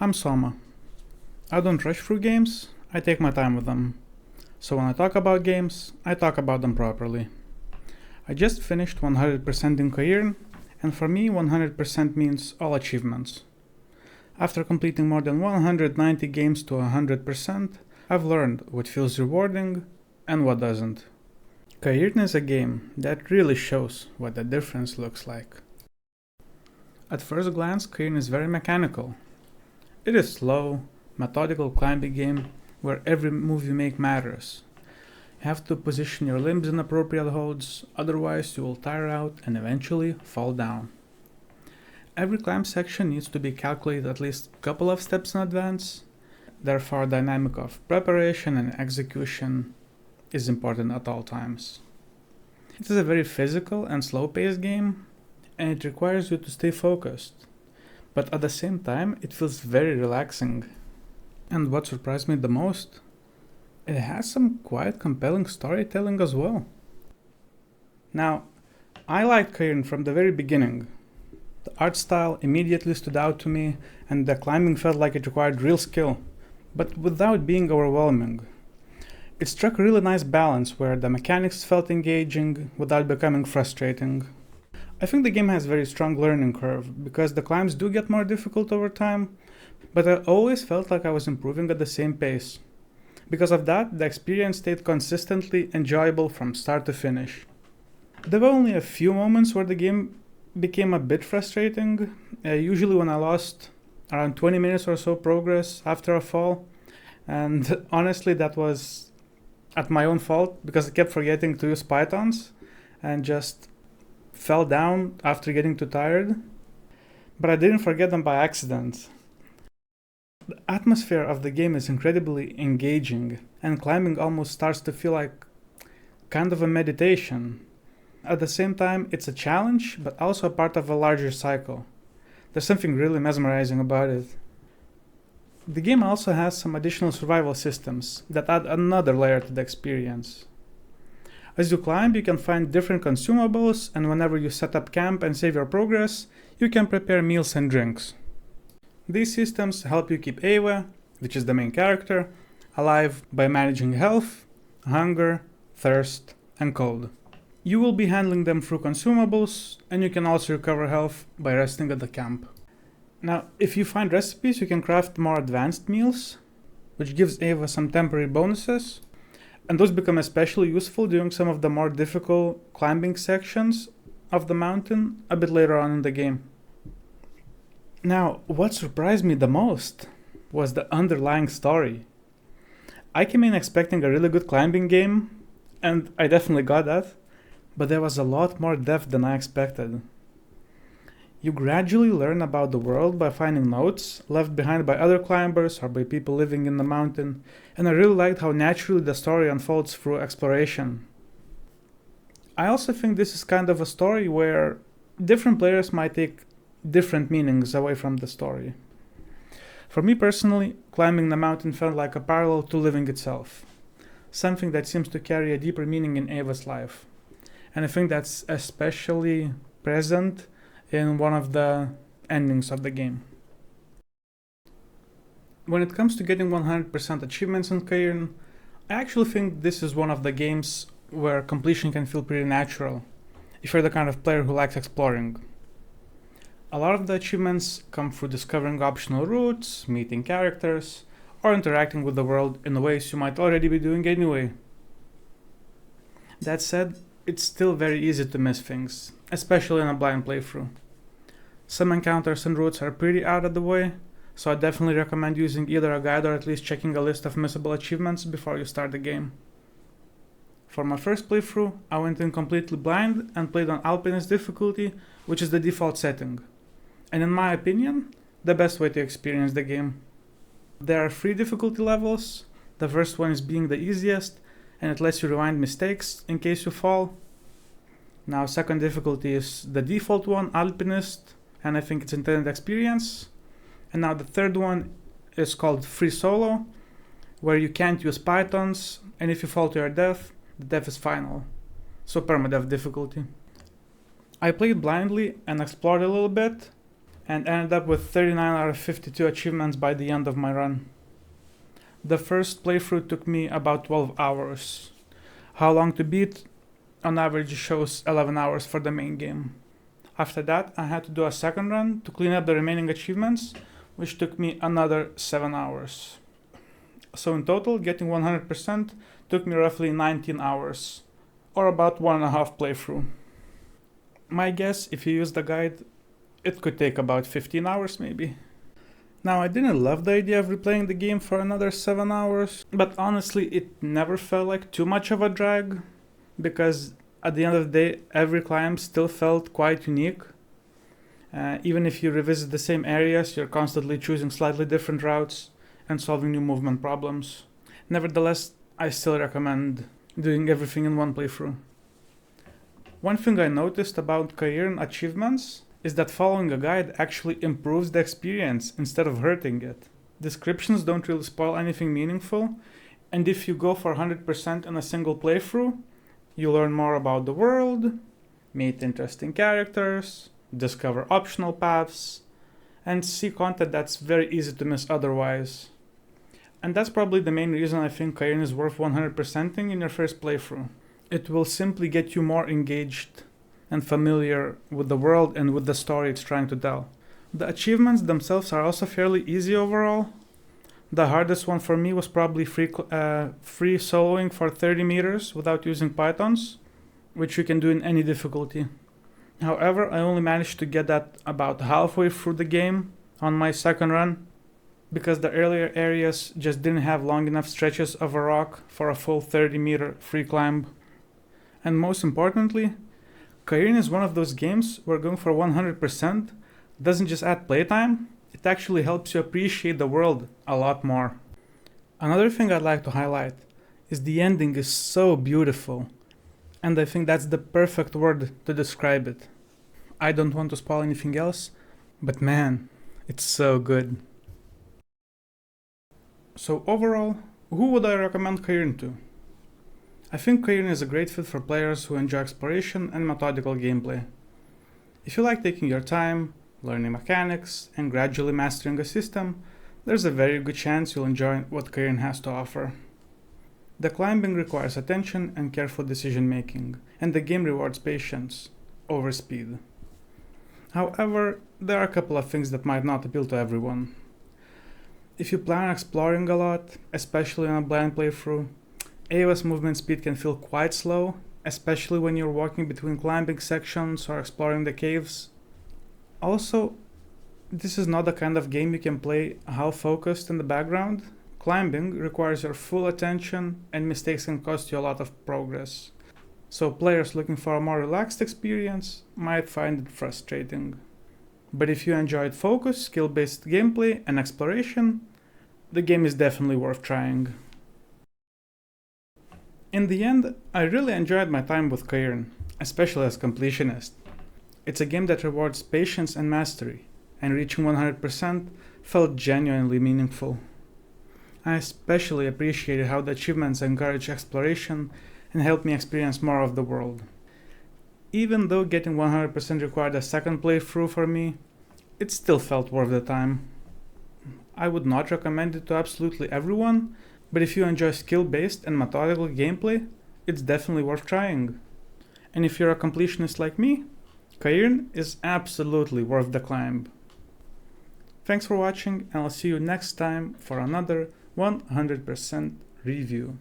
I'm Soma. I don't rush through games, I take my time with them. So when I talk about games, I talk about them properly. I just finished 100% in Cairn, and for me 100% means all achievements. After completing more than 190 games to 100%, I've learned what feels rewarding and what doesn't. Cairn is a game that really shows what the difference looks like. At first glance, Cairn is very mechanical. It is slow, methodical climbing game where every move you make matters. You have to position your limbs in appropriate holds, otherwise you will tire out and eventually fall down. Every climb section needs to be calculated at least a couple of steps in advance, therefore dynamic of preparation and execution is important at all times. It is a very physical and slow-paced game, and it requires you to stay focused. But at the same time, it feels very relaxing. And what surprised me the most? It has some quite compelling storytelling as well. Now, I liked Cairn from the very beginning. The art style immediately stood out to me, and the climbing felt like it required real skill, but without being overwhelming. It struck a really nice balance where the mechanics felt engaging without becoming frustrating. I think the game has a very strong learning curve, because the climbs do get more difficult over time, but I always felt like I was improving at the same pace. Because of that, the experience stayed consistently enjoyable from start to finish. There were only a few moments where the game became a bit frustrating, usually when I lost around 20 minutes or so progress after a fall, and honestly that was at my own fault because I kept forgetting to use pythons and just fell down after getting too tired, but I didn't forget them by accident. The atmosphere of the game is incredibly engaging, and climbing almost starts to feel like kind of a meditation. At the same time, it's a challenge, but also a part of a larger cycle. There's something really mesmerizing about it. The game also has some additional survival systems that add another layer to the experience. As you climb, you can find different consumables, and whenever you set up camp and save your progress, you can prepare meals and drinks. These systems help you keep Ava, which is the main character, alive by managing health, hunger, thirst, and cold. You will be handling them through consumables, and you can also recover health by resting at the camp. Now, if you find recipes, you can craft more advanced meals, which gives Ava some temporary bonuses, and those become especially useful during some of the more difficult climbing sections of the mountain a bit later on in the game. Now, what surprised me the most was the underlying story. I came in expecting a really good climbing game, and I definitely got that, but there was a lot more depth than I expected. You gradually learn about the world by finding notes left behind by other climbers or by people living in the mountain, and I really liked how naturally the story unfolds through exploration. I also think this is kind of a story where different players might take different meanings away from the story. For me personally, climbing the mountain felt like a parallel to living itself, something that seems to carry a deeper meaning in Ava's life. And I think that's especially present in one of the endings of the game. When it comes to getting 100% achievements in Cairn, I actually think this is one of the games where completion can feel pretty natural, if you're the kind of player who likes exploring. A lot of the achievements come through discovering optional routes, meeting characters, or interacting with the world in ways you might already be doing anyway. That said, it's still very easy to miss things, especially in a blind playthrough. Some encounters and routes are pretty out of the way, so I definitely recommend using either a guide or at least checking a list of missable achievements before you start the game. For my first playthrough, I went in completely blind and played on Alpinist difficulty, which is the default setting, and in my opinion, the best way to experience the game. There are 3 difficulty levels. The first one is being the easiest, and it lets you rewind mistakes in case you fall. Now, second difficulty is the default one, Alpinist, and I think it's intended experience. And now the third one is called Free Solo, where you can't use pythons, and if you fall to your death, the death is final. So permadeath difficulty. I played blindly and explored a little bit, and ended up with 39 out of 52 achievements by the end of my run. The first playthrough took me about 12 hours. How long to beat? On average shows 11 hours for the main game. After that, I had to do a second run to clean up the remaining achievements, which took me another 7 hours. So in total, getting 100% took me roughly 19 hours, or about 1.5 playthrough. My guess, if you use the guide, it could take about 15 hours maybe. Now, I didn't love the idea of replaying the game for another 7 hours, but honestly it never felt like too much of a drag, because at the end of the day every climb still felt quite unique. Even if you revisit the same areas, you're constantly choosing slightly different routes and solving new movement problems. Nevertheless, I still recommend doing everything in one playthrough. One thing I noticed about Cairn achievements is that following a guide actually improves the experience instead of hurting it. Descriptions don't really spoil anything meaningful, and if you go for 100% in a single playthrough, you learn more about the world, meet interesting characters, discover optional paths, and see content that's very easy to miss otherwise. And that's probably the main reason I think Cairn is worth 100%ing in your first playthrough. It will simply get you more engaged and familiar with the world and with the story it's trying to tell. The achievements themselves are also fairly easy overall. The hardest one for me was probably free soloing for 30 meters without using pythons, which you can do in any difficulty. However, I only managed to get that about halfway through the game on my second run, because the earlier areas just didn't have long enough stretches of a rock for a full 30-meter free climb. And most importantly, Cairn is one of those games where going for 100% doesn't just add playtime, it actually helps you appreciate the world a lot more. Another thing I'd like to highlight is the ending is so beautiful, and I think that's the perfect word to describe it. I don't want to spoil anything else, but man, it's so good. So overall, who would I recommend Cairn to? I think Cairn is a great fit for players who enjoy exploration and methodical gameplay. If you like taking your time, learning mechanics, and gradually mastering a system, there's a very good chance you'll enjoy what Cairn has to offer. The climbing requires attention and careful decision making, and the game rewards patience over speed. However, there are a couple of things that might not appeal to everyone. If you plan on exploring a lot, especially on a blind playthrough, AOS movement speed can feel quite slow, especially when you're walking between climbing sections or exploring the caves. Also, this is not the kind of game you can play half focused in the background. Climbing requires your full attention, and mistakes can cost you a lot of progress. So players looking for a more relaxed experience might find it frustrating. But if you enjoyed focus, skill-based gameplay, and exploration, the game is definitely worth trying. In the end, I really enjoyed my time with Cairn, especially as completionist. It's a game that rewards patience and mastery, and reaching 100% felt genuinely meaningful. I especially appreciated how the achievements encourage exploration and helped me experience more of the world. Even though getting 100% required a second playthrough for me, it still felt worth the time. I would not recommend it to absolutely everyone, but if you enjoy skill-based and methodical gameplay, it's definitely worth trying. And if you're a completionist like me, Cairn is absolutely worth the climb. Thanks for watching, and I'll see you next time for another 100% review.